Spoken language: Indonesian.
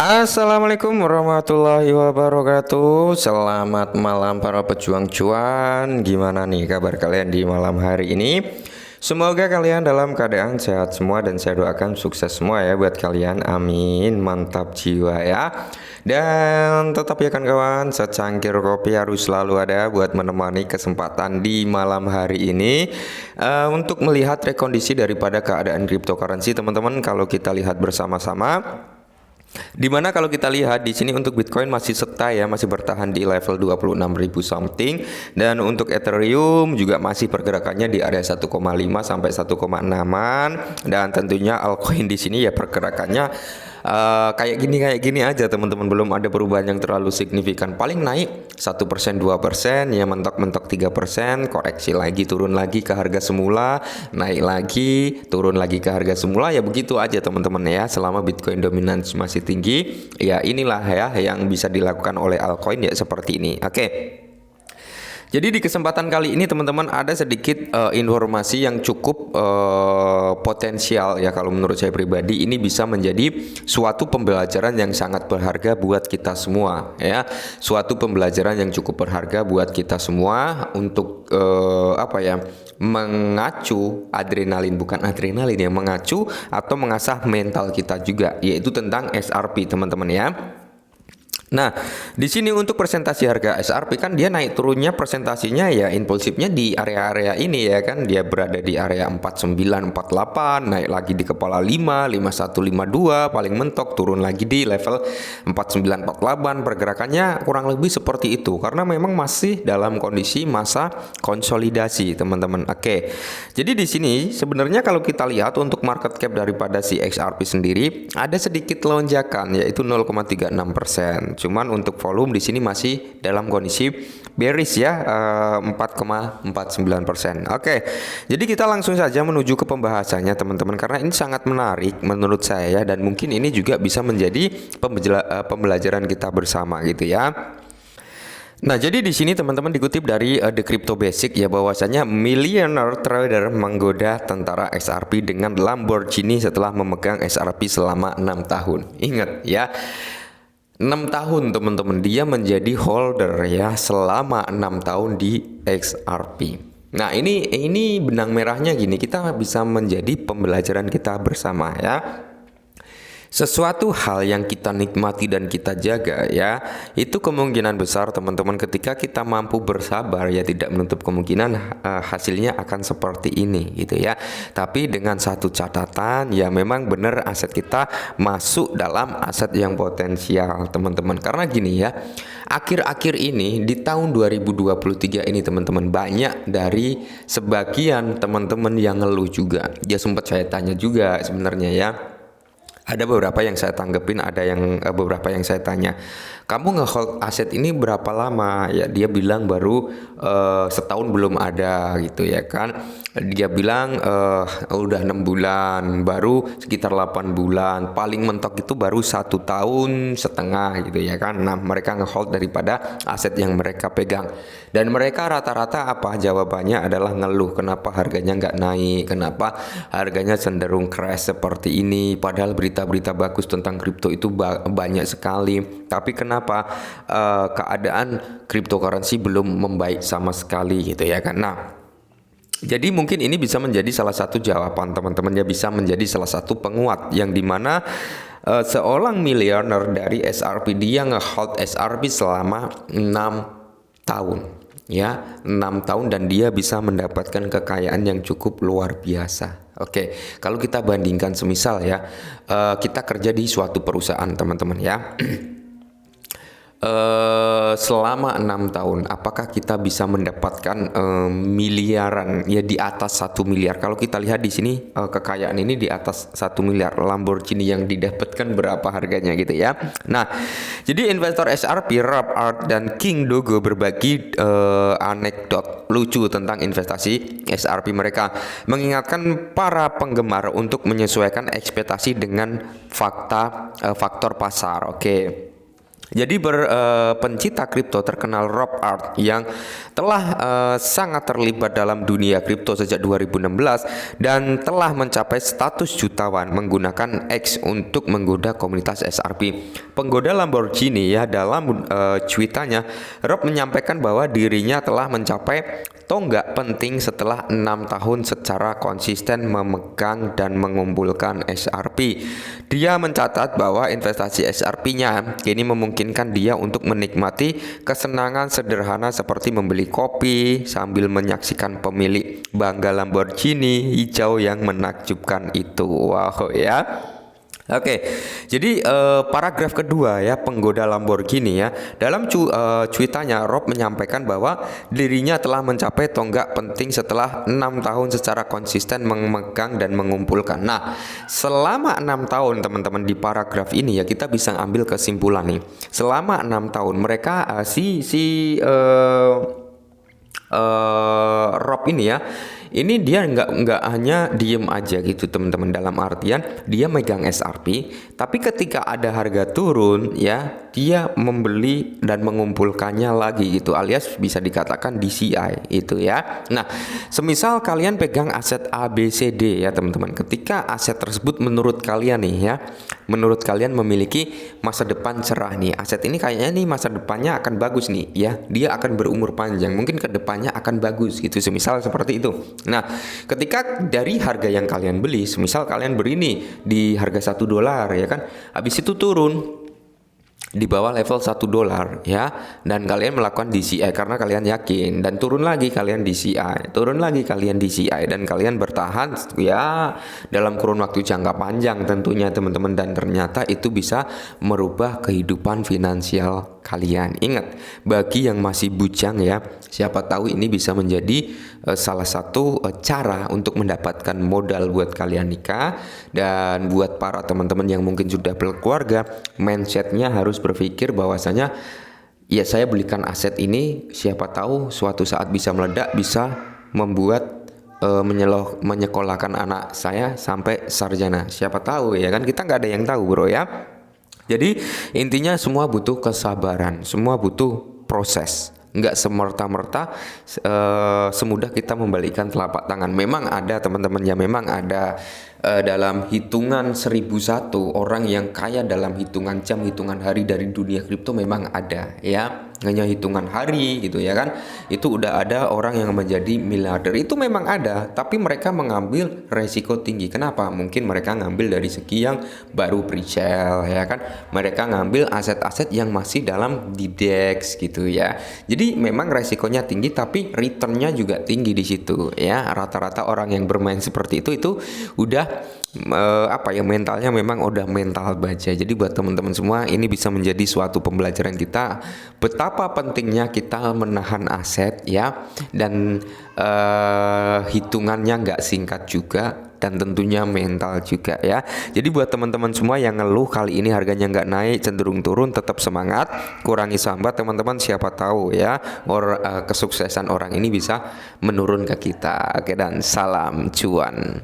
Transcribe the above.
Assalamualaikum warahmatullahi wabarakatuh. Selamat malam para pejuang cuan. Gimana nih kabar kalian di malam hari ini? Semoga kalian dalam keadaan sehat semua dan saya doakan sukses semua ya buat kalian. Amin. Mantap jiwa ya. Dan tetap ya kan kawan, secangkir kopi harus selalu ada buat menemani kesempatan di malam hari ini untuk melihat rekondisi daripada keadaan cryptocurrency teman-teman. Kalau kita lihat bersama-sama, dimana kalau kita lihat di sini untuk Bitcoin masih stay ya, masih bertahan di level 26.000 something, dan untuk Ethereum juga masih pergerakannya di area 1,5 sampai 1,6an, dan tentunya altcoin di sini ya pergerakannya kayak gini aja teman-teman, belum ada perubahan yang terlalu signifikan. Paling naik 1% 2% ya, mentok-mentok 3%, koreksi lagi, turun lagi ke harga semula, naik lagi, turun lagi ke harga semula, ya begitu aja teman-teman ya. Selama Bitcoin dominance masih tinggi, ya inilah ya yang bisa dilakukan oleh altcoin ya seperti ini. Oke. Jadi di kesempatan kali ini teman-teman ada sedikit informasi yang cukup potensial ya, kalau menurut saya pribadi ini bisa menjadi suatu pembelajaran yang sangat berharga buat kita semua ya. Suatu pembelajaran yang cukup berharga buat kita semua untuk mengacu adrenalin, bukan adrenalin ya, mengacu atau mengasah mental kita juga, yaitu tentang SRP teman-teman ya. Nah, di sini untuk presentasi harga SRP kan dia naik turunnya presentasinya ya impulsifnya di area-area ini ya kan. Dia berada di area 4948, naik lagi di kepala 5, 5152, paling mentok turun lagi di level 4948. Pergerakannya kurang lebih seperti itu karena memang masih dalam kondisi masa konsolidasi, teman-teman. Oke. Jadi di sini sebenarnya kalau kita lihat untuk market cap daripada si XRP sendiri ada sedikit lonjakan yaitu 0,36%. Cuman untuk volume di sini masih dalam kondisi bearish ya, 4,49%. Oke, jadi kita langsung saja menuju ke pembahasannya teman-teman, karena ini sangat menarik menurut saya dan mungkin ini juga bisa menjadi pembelajaran kita bersama gitu ya. Nah, jadi di sini teman-teman dikutip dari The Crypto Basic ya, bahwasanya millionaire trader menggoda tentara XRP dengan Lamborghini setelah memegang XRP selama 6 tahun. Ingat ya, 6 tahun teman-teman dia menjadi holder ya, selama 6 tahun di XRP. Nah, ini benang merahnya gini, kita bisa menjadi pembelajaran kita bersama ya. Sesuatu hal yang kita nikmati dan kita jaga ya, itu kemungkinan besar teman-teman ketika kita mampu bersabar ya tidak menutup kemungkinan hasilnya akan seperti ini gitu ya. Tapi dengan satu catatan ya, memang benar aset kita masuk dalam aset yang potensial teman-teman. Karena gini ya, akhir-akhir ini di tahun 2023 ini teman-teman, banyak dari sebagian teman-teman yang ngeluh juga. Dia sempat saya tanya juga sebenarnya ya. Ada beberapa yang saya tanggepin, ada yang beberapa yang saya tanya, kamu ngehold aset ini berapa lama? Ya dia bilang baru setahun belum ada gitu ya kan. Dia bilang udah 6 bulan, baru sekitar 8 bulan, paling mentok itu baru 1 tahun setengah gitu ya kan. Nah, mereka ngehold daripada aset yang mereka pegang, dan mereka rata-rata apa jawabannya adalah ngeluh kenapa harganya nggak naik, kenapa harganya cenderung crash seperti ini, padahal berita-berita bagus tentang kripto itu banyak sekali, tapi kenapa keadaan cryptocurrency belum membaik sama sekali gitu ya kan. Nah, jadi mungkin ini bisa menjadi salah satu jawaban teman-teman ya, bisa menjadi salah satu penguat yang dimana seorang miliuner dari SRP dia ngehold SRP selama 6 tahun ya, 6 tahun, dan dia bisa mendapatkan kekayaan yang cukup luar biasa. Oke, kalau kita bandingkan semisal ya, kita kerja di suatu perusahaan teman-teman ya. Selama 6 tahun apakah kita bisa mendapatkan miliaran ya, di atas 1 miliar? Kalau kita lihat di sini kekayaan ini di atas 1 miliar. Lamborghini yang didapatkan berapa harganya gitu ya. Nah, jadi investor SRP, Rob Art dan King Dogo berbagi anekdot lucu tentang investasi SRP mereka, mengingatkan para penggemar untuk menyesuaikan ekspektasi dengan faktor pasar. Oke. Jadi pencipta kripto terkenal Rob Art yang telah sangat terlibat dalam dunia kripto sejak 2016 dan telah mencapai status jutawan menggunakan X untuk menggoda komunitas XRP. Penggoda Lamborghini ya, dalam cuitannya Rob menyampaikan bahwa dirinya telah mencapai tonggak penting setelah 6 tahun secara konsisten memegang dan mengumpulkan XRP. Dia mencatat bahwa investasi XRP-nya kini memungkinkan dia untuk menikmati kesenangan sederhana seperti membeli kopi sambil menyaksikan pemilik bangga Lamborghini hijau yang menakjubkan itu. Wow ya. Oke, jadi paragraf kedua ya, penggoda Lamborghini ya. Dalam cuitannya Rob menyampaikan bahwa dirinya telah mencapai tonggak penting setelah 6 tahun secara konsisten memegang dan mengumpulkan. Nah, selama 6 tahun teman-teman, di paragraf ini ya kita bisa ambil kesimpulan nih. Selama 6 tahun mereka Rob ini ya, ini dia nggak hanya diem aja gitu teman-teman, dalam artian dia megang XRP, tapi ketika ada harga turun ya dia membeli dan mengumpulkannya lagi gitu, alias bisa dikatakan DCI itu ya. Nah, semisal kalian pegang aset ABCD ya teman-teman, ketika aset tersebut menurut kalian nih ya, menurut kalian memiliki masa depan cerah nih, aset ini kayaknya nih masa depannya akan bagus nih ya, dia akan berumur panjang, mungkin kedepannya akan bagus gitu, semisal seperti itu. Nah, ketika dari harga yang kalian beli, semisal kalian beli nih di harga $1 ya kan, habis itu turun di bawah level $1 ya, dan kalian melakukan DCI karena kalian yakin, dan turun lagi kalian DCI, turun lagi kalian DCI, dan kalian bertahan ya dalam kurun waktu jangka panjang tentunya teman-teman, dan ternyata itu bisa merubah kehidupan finansial kalian. Ingat, bagi yang masih bujang ya, siapa tahu ini bisa menjadi salah satu cara untuk mendapatkan modal buat kalian nikah. Dan buat para teman-teman yang mungkin sudah berkeluarga, mindsetnya harus berpikir bahwasanya ya saya belikan aset ini, siapa tahu suatu saat bisa meledak, bisa membuat menyekolahkan anak saya sampai sarjana. Siapa tahu ya kan, kita nggak ada yang tahu bro ya. Jadi intinya semua butuh kesabaran, semua butuh proses. Nggak semerta-merta semudah kita membalikkan telapak tangan. Memang ada teman-teman ya, memang ada dalam hitungan 1001 orang yang kaya dalam hitungan jam, hitungan hari dari dunia kripto, memang ada ya. Hanya hitungan hari gitu ya kan, itu udah ada orang yang menjadi miliarder, itu memang ada, tapi mereka mengambil resiko tinggi. Kenapa? Mungkin mereka ngambil dari segi yang baru pre-sale ya kan, mereka ngambil aset-aset yang masih dalam di DEX gitu ya. Jadi memang resikonya tinggi, tapi returnnya juga tinggi di situ ya. Rata-rata orang yang bermain seperti itu udah mentalnya memang udah mental baja. Jadi buat teman-teman semua, ini bisa menjadi suatu pembelajaran kita betapa pentingnya kita menahan aset ya, dan hitungannya nggak singkat juga, dan tentunya mental juga ya. Jadi buat teman-teman semua yang ngeluh kali ini harganya nggak naik, cenderung turun, tetap semangat, kurangi sambat teman-teman, siapa tahu ya kesuksesan orang ini bisa menurun ke kita. Oke, dan salam cuan.